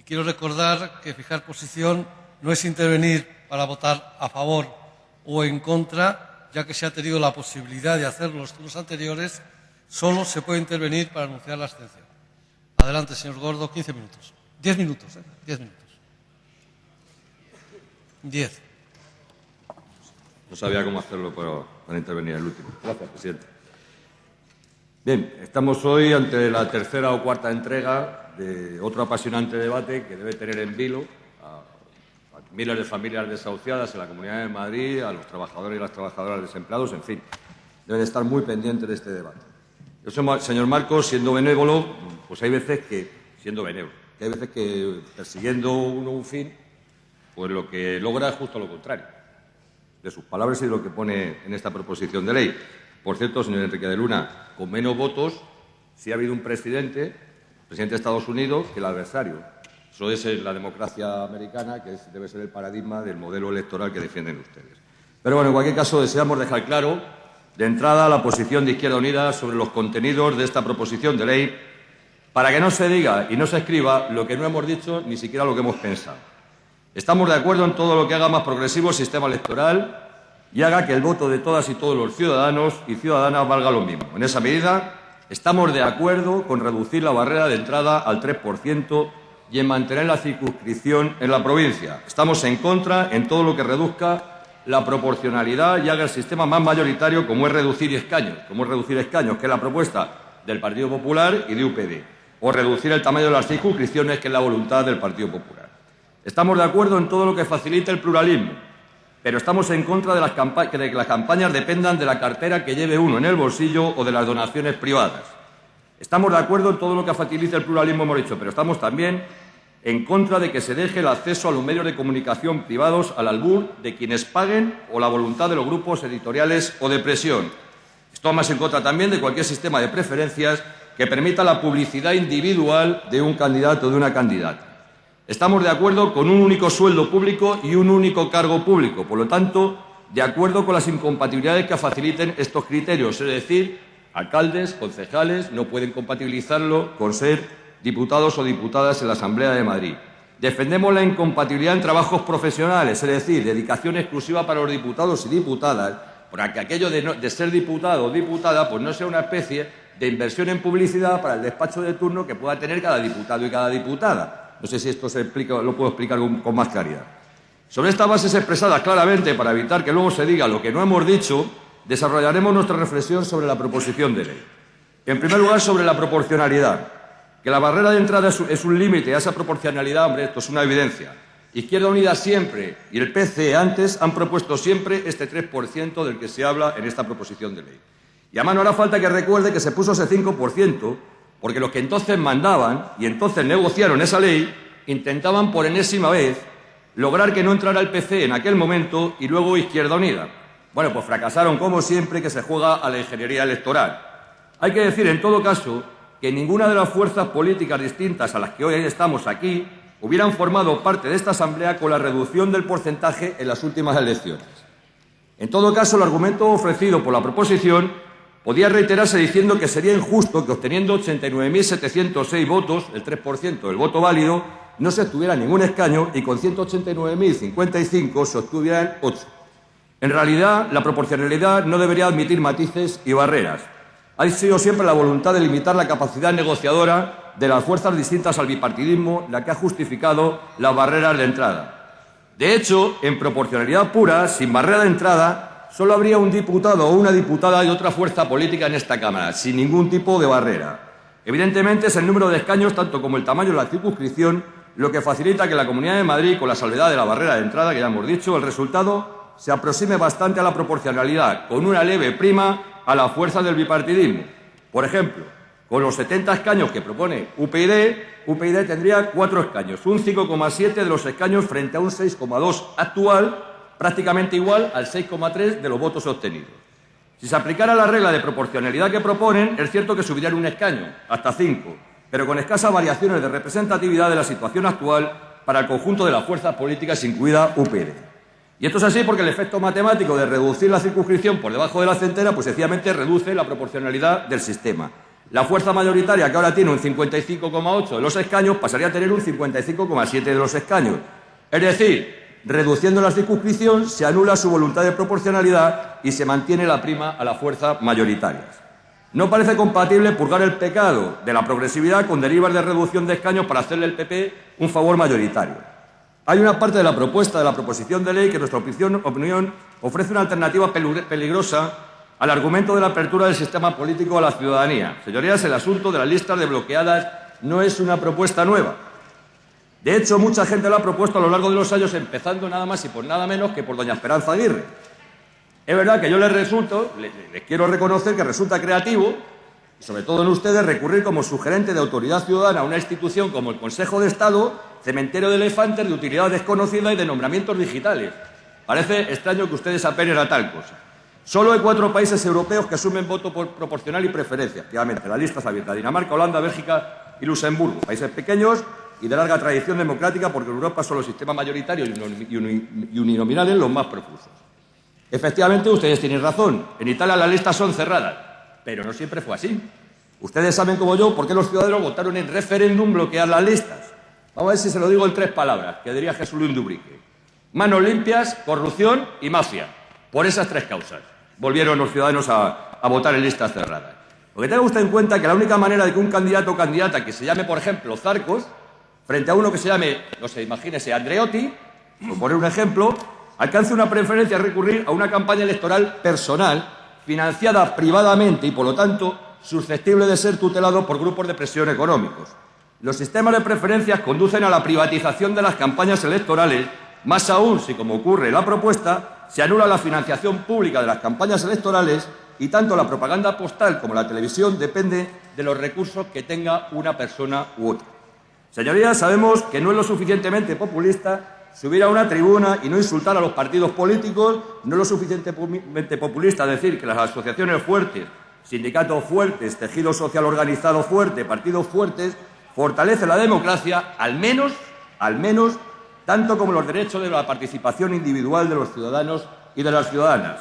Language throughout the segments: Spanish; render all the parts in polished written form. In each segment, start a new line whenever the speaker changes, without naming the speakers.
Y quiero recordar que fijar posición no es intervenir para votar a favor o en contra, ya que se ha tenido la posibilidad de hacerlo en los turnos anteriores. Solo se puede intervenir para anunciar la abstención. Adelante, señor Gordo, 15 minutos. 10 minutos, 10 minutos. 10.
No sabía cómo hacerlo para intervenir el último. Gracias, presidente. Bien, estamos hoy ante la tercera o cuarta entrega de otro apasionante debate que debe tener en vilo a miles de familias desahuciadas en la Comunidad de Madrid, a los trabajadores y las trabajadoras desempleados, en fin. Deben estar muy pendientes de este debate. Yo, señor Marcos, siendo benévolo, pues hay veces que, hay veces que persiguiendo uno un fin, pues lo que logra es justo lo contrario de sus palabras y de lo que pone en esta proposición de ley. Por cierto, señor Enrique de Luna, con menos votos sí ha habido un presidente de Estados Unidos, que el adversario. Eso es la democracia americana, que debe ser el paradigma del modelo electoral que defienden ustedes. Pero bueno, en cualquier caso, deseamos dejar claro de entrada la posición de Izquierda Unida sobre los contenidos de esta proposición de ley, para que no se diga y no se escriba lo que no hemos dicho ni siquiera lo que hemos pensado. Estamos de acuerdo en todo lo que haga más progresivo el sistema electoral y haga que el voto de todas y todos los ciudadanos y ciudadanas valga lo mismo. En esa medida, estamos de acuerdo con reducir la barrera de entrada al 3% y en mantener la circunscripción en la provincia. Estamos en contra en todo lo que reduzca la proporcionalidad y haga el sistema más mayoritario, como es reducir escaños, que es la propuesta del Partido Popular y de UPD, o reducir el tamaño de las circunscripciones, que es la voluntad del Partido Popular. Estamos de acuerdo en todo lo que facilite el pluralismo, pero estamos en contra de que las campañas dependan de la cartera que lleve uno en el bolsillo o de las donaciones privadas. Estamos de acuerdo en todo lo que facilite el pluralismo, hemos dicho, pero estamos también en contra de que se deje el acceso a los medios de comunicación privados al albur de quienes paguen o la voluntad de los grupos editoriales o de presión. Estamos en contra también de cualquier sistema de preferencias que permita la publicidad individual de un candidato o de una candidata. Estamos de acuerdo con un único sueldo público y un único cargo público. Por lo tanto, de acuerdo con las incompatibilidades que faciliten estos criterios. Es decir, alcaldes, concejales, no pueden compatibilizarlo con ser diputados o diputadas en la Asamblea de Madrid. Defendemos la incompatibilidad en trabajos profesionales, es decir, dedicación exclusiva para los diputados y diputadas, para que aquello de ser diputado o diputada pues no sea una especie de inversión en publicidad para el despacho de turno que pueda tener cada diputado y cada diputada. No sé si esto lo puedo explicar con más claridad. Sobre estas bases expresadas claramente, para evitar que luego se diga lo que no hemos dicho, desarrollaremos nuestra reflexión sobre la proposición de ley. En primer lugar, sobre la proporcionalidad. Que la barrera de entrada es un límite a esa proporcionalidad, hombre, esto es una evidencia. Izquierda Unida siempre, y el PC antes, han propuesto siempre este 3% del que se habla en esta proposición de ley. Y además no hará falta que recuerde que se puso ese 5%, porque los que entonces mandaban y entonces negociaron esa ley intentaban por enésima vez lograr que no entrara el PC en aquel momento y luego Izquierda Unida. Bueno, pues fracasaron como siempre, que se juega a la ingeniería electoral. Hay que decir, en todo caso, que ninguna de las fuerzas políticas distintas a las que hoy estamos aquí hubieran formado parte de esta Asamblea con la reducción del porcentaje en las últimas elecciones. En todo caso, el argumento ofrecido por la proposición podía reiterarse diciendo que sería injusto que, obteniendo 89.706 votos, el 3% del voto válido, no se obtuviera ningún escaño y con 189.055 se obtuvieran 8. En realidad, la proporcionalidad no debería admitir matices y barreras. Ha sido siempre la voluntad de limitar la capacidad negociadora de las fuerzas distintas al bipartidismo la que ha justificado las barreras de entrada. De hecho, en proporcionalidad pura, sin barrera de entrada, solo habría un diputado o una diputada de otra fuerza política en esta Cámara, sin ningún tipo de barrera. Evidentemente, es el número de escaños, tanto como el tamaño de la circunscripción, lo que facilita que la Comunidad de Madrid, con la salvedad de la barrera de entrada, que ya hemos dicho, el resultado se aproxime bastante a la proporcionalidad, con una leve prima a la fuerza del bipartidismo. Por ejemplo, con los 70 escaños que propone UPyD tendría 4 escaños, un 5,7 de los escaños frente a un 6,2 actual, prácticamente igual al 6,3 de los votos obtenidos. Si se aplicara la regla de proporcionalidad que proponen, es cierto que subirían un escaño, hasta 5, pero con escasas variaciones de representatividad de la situación actual para el conjunto de las fuerzas políticas, incluida UPyD. Y esto es así porque el efecto matemático de reducir la circunscripción por debajo de la centena, pues sencillamente reduce la proporcionalidad del sistema. La fuerza mayoritaria, que ahora tiene un 55,8 de los escaños, pasaría a tener un 55,7 de los escaños. Es decir, reduciendo la circunscripción, se anula su voluntad de proporcionalidad y se mantiene la prima a las fuerzas mayoritarias. No parece compatible purgar el pecado de la progresividad con derivas de reducción de escaños para hacerle al PP un favor mayoritario. Hay una parte de la propuesta de la proposición de ley que, en nuestra opinión, ofrece una alternativa peligrosa al argumento de la apertura del sistema político a la ciudadanía. Señorías, el asunto de las listas desbloqueadas no es una propuesta nueva. De hecho, mucha gente lo ha propuesto a lo largo de los años, empezando nada más y por nada menos que por doña Esperanza Aguirre. Es verdad que yo les quiero reconocer que resulta creativo, sobre todo en ustedes, recurrir como sugerente de autoridad ciudadana a una institución como el Consejo de Estado, cementerio de elefantes, de utilidad desconocida y de nombramientos digitales. Parece extraño que ustedes apelen a tal cosa. Solo hay 4 países europeos que asumen voto proporcional y preferencia. Efectivamente, la lista es abierta: Dinamarca, Holanda, Bélgica y Luxemburgo. Países pequeños y de larga tradición democrática, porque en Europa son los sistemas mayoritarios y uninominales los más profusos. Efectivamente, ustedes tienen razón. En Italia las listas son cerradas, pero no siempre fue así. Ustedes saben como yo por qué los ciudadanos votaron en referéndum bloquear las listas. Vamos a ver si se lo digo en 3 palabras, que diría Jesús Luis Dubrique: manos limpias, corrupción y mafia. Por esas 3 causas volvieron los ciudadanos a votar en listas cerradas. Porque tenga usted en cuenta que la única manera de que un candidato o candidata que se llame, por ejemplo, Zarcos, frente a uno que se llame, no sé, imagínese, Andreotti, por poner un ejemplo, alcance una preferencia es recurrir a una campaña electoral personal, financiada privadamente y, por lo tanto, susceptible de ser tutelado por grupos de presión económicos. Los sistemas de preferencias conducen a la privatización de las campañas electorales, más aún si, como ocurre en la propuesta, se anula la financiación pública de las campañas electorales y tanto la propaganda postal como la televisión depende de los recursos que tenga una persona u otra. Señorías, sabemos que no es lo suficientemente populista subir a una tribuna y no insultar a los partidos políticos, no es lo suficientemente populista decir que las asociaciones fuertes, sindicatos fuertes, tejido social organizado fuerte, partidos fuertes, fortalece la democracia, al menos, tanto como los derechos de la participación individual de los ciudadanos y de las ciudadanas.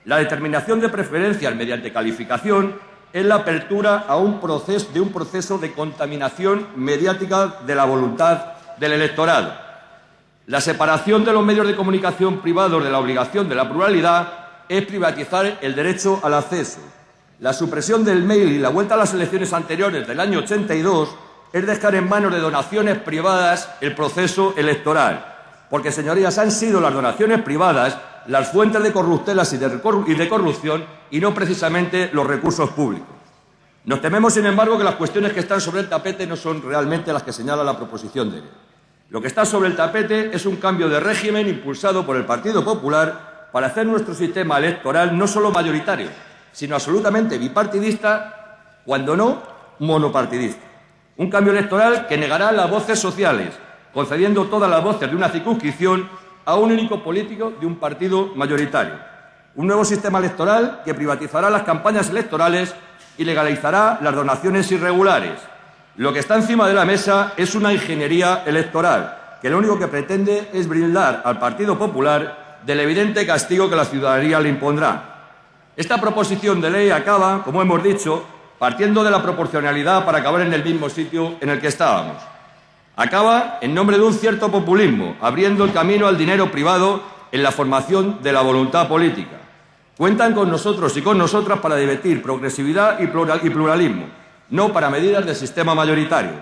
La determinación de preferencias mediante calificación es la apertura a un proceso de contaminación mediática de la voluntad del electorado. La separación de los medios de comunicación privados de la obligación de la pluralidad es privatizar el derecho al acceso. La supresión del mail y la vuelta a las elecciones anteriores del año 82 es dejar en manos de donaciones privadas el proceso electoral. Porque, señorías, han sido las donaciones privadas las fuentes de corruptelas y de corrupción y no precisamente los recursos públicos. Nos tememos, sin embargo, que las cuestiones que están sobre el tapete no son realmente las que señala la proposición de ley. Lo que está sobre el tapete es un cambio de régimen impulsado por el Partido Popular para hacer nuestro sistema electoral no solo mayoritario, sino absolutamente bipartidista, cuando no monopartidista. Un cambio electoral que negará las voces sociales, concediendo todas las voces de una circunscripción a un único político de un partido mayoritario. Un nuevo sistema electoral que privatizará las campañas electorales y legalizará las donaciones irregulares. Lo que está encima de la mesa es una ingeniería electoral, que lo único que pretende es brindar al Partido Popular del evidente castigo que la ciudadanía le impondrá. Esta proposición de ley acaba, como hemos dicho, partiendo de la proporcionalidad para acabar en el mismo sitio en el que estábamos. Acaba en nombre de un cierto populismo, abriendo el camino al dinero privado en la formación de la voluntad política. Cuentan con nosotros y con nosotras para debatir progresividad y pluralismo, no para medidas del sistema mayoritario.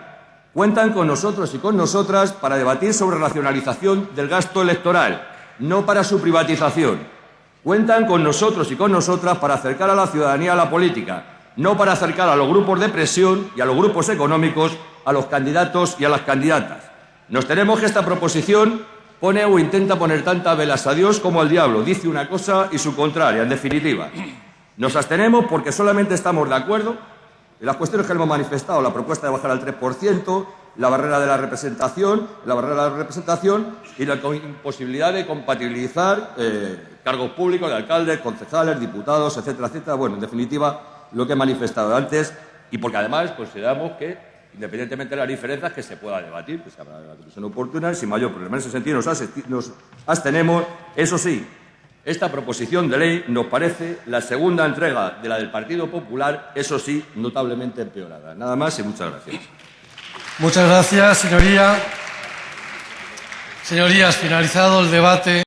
Cuentan con nosotros y con nosotras para debatir sobre racionalización del gasto electoral, no para su privatización. Cuentan con nosotros y con nosotras para acercar a la ciudadanía a la política, no para acercar a los grupos de presión y a los grupos económicos a los candidatos y a las candidatas. Nos tememos que esta proposición pone o intenta poner tantas velas a Dios como al diablo, dice una cosa y su contraria, en definitiva. Nos abstenemos porque solamente estamos de acuerdo en las cuestiones que hemos manifestado, la propuesta de bajar al 3%, la barrera de la representación y la imposibilidad de compatibilizar cargos públicos de alcaldes, concejales, diputados, etcétera, etcétera. Bueno, en definitiva, lo que he manifestado antes, y porque además consideramos que, independientemente de las diferencias, que se pueda debatir, que se habrá la discusión oportuna, sin mayor problema. En ese sentido nos abstenemos. Eso sí, Esta proposición de ley nos parece la segunda entrega de la del Partido Popular, eso sí, notablemente empeorada. Nada más y muchas gracias.
Muchas gracias, señoría. Señorías, finalizado el debate.